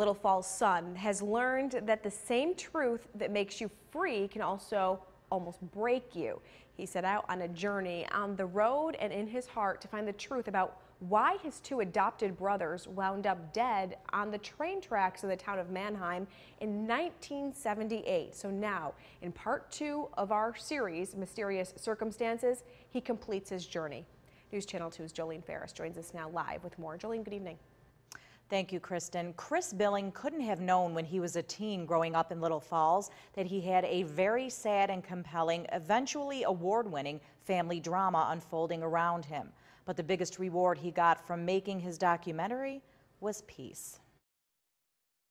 Little Falls son has learned that the same truth that makes you free can also almost break you. He set out on a journey on the road and in his heart to find the truth about why his two adopted brothers wound up dead on the train tracks of the town of Mannheim in 1978. So now, in part 2 of our series, Mysterious Circumstances, he completes his journey. News Channel 2's Jolene Ferris joins us now live with more. Jolene, good evening. Thank you, Kristen. Chris Billing couldn't have known when he was a teen growing up in Little Falls that he had a very sad and compelling, eventually award-winning family drama unfolding around him. But the biggest reward he got from making his documentary was peace.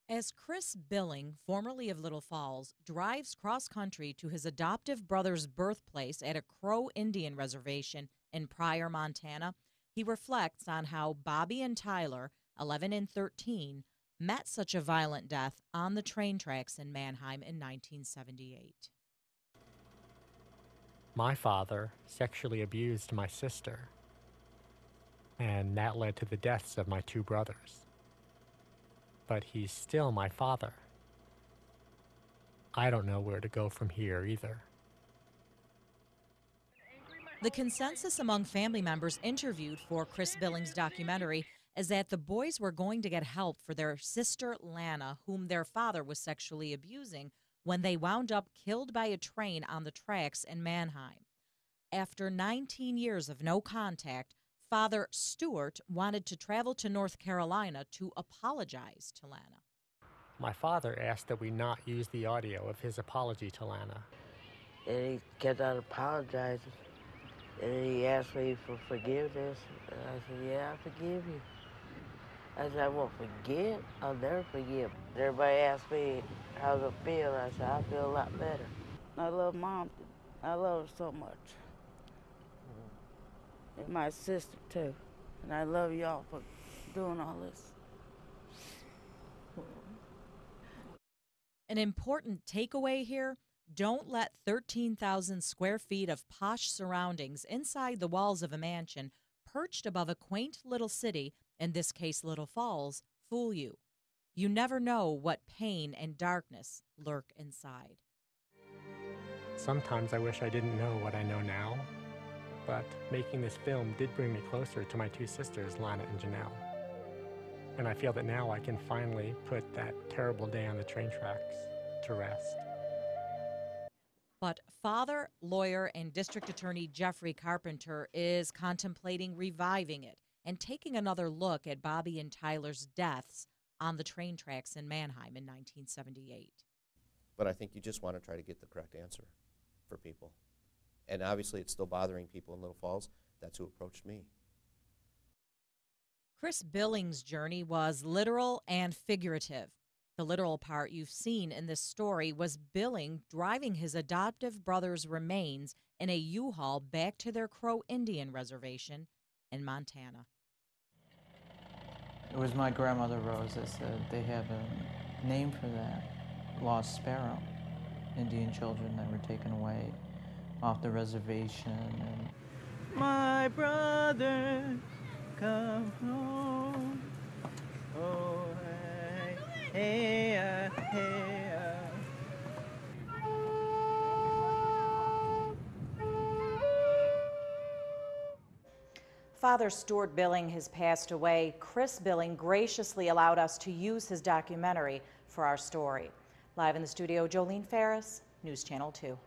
As Chris Billing, formerly of Little Falls, drives cross-country to his adoptive brother's birthplace at a Crow Indian reservation in Pryor, Montana, he reflects on how Bobby and Tyler, 11 and 13, met such a violent death on the train tracks in Mannheim in 1978. My father sexually abused my sister, and that led to the deaths of my two brothers. But he's still my father. I don't know where to go from here either. The consensus among family members interviewed for Chris Billing's documentary is that the boys were going to get help for their sister Lana, whom their father was sexually abusing, when they wound up killed by a train on the tracks in Mannheim. After 19 years of no contact, Father Stewart wanted to travel to North Carolina to apologize to Lana. My father asked that we not use the audio of his apology to Lana. And he kept on apologizing. And he asked me for forgiveness. And I said, yeah, I forgive you. I said, I won't forget. I'll never forgive. Everybody asked me how I feel. I said, I feel a lot better. I love Mom. I love her so much. And my sister, too. And I love y'all for doing all this. An important takeaway here: don't let 13,000 square feet of posh surroundings inside the walls of a mansion perched above a quaint little city, in this case Little Falls, fool you. You never know what pain and darkness lurk inside. Sometimes I wish I didn't know what I know now, but making this film did bring me closer to my two sisters, Lana and Janelle. And I feel that now I can finally put that terrible day on the train tracks to rest. But father, lawyer, and District Attorney Jeffrey Carpenter is contemplating reviving it and taking another look at Bobby and Tyler's deaths on the train tracks in Mannheim in 1978. But I think you just want to try to get the correct answer for people. And obviously it's still bothering people in Little Falls. That's who approached me. Chris Billing's journey was literal and figurative. The literal part you've seen in this story was Billing driving his adoptive brother's remains in a U-Haul back to their Crow Indian reservation in Montana. It was my grandmother Rose that said they have a name for that, lost sparrow, Indian children that were taken away off the reservation. And my brother, come home. Oh, hey, hey, hey. Father Stuart Billing has passed away. Chris Billing graciously allowed us to use his documentary for our story. Live in the studio, Jolene Ferris, News Channel 2.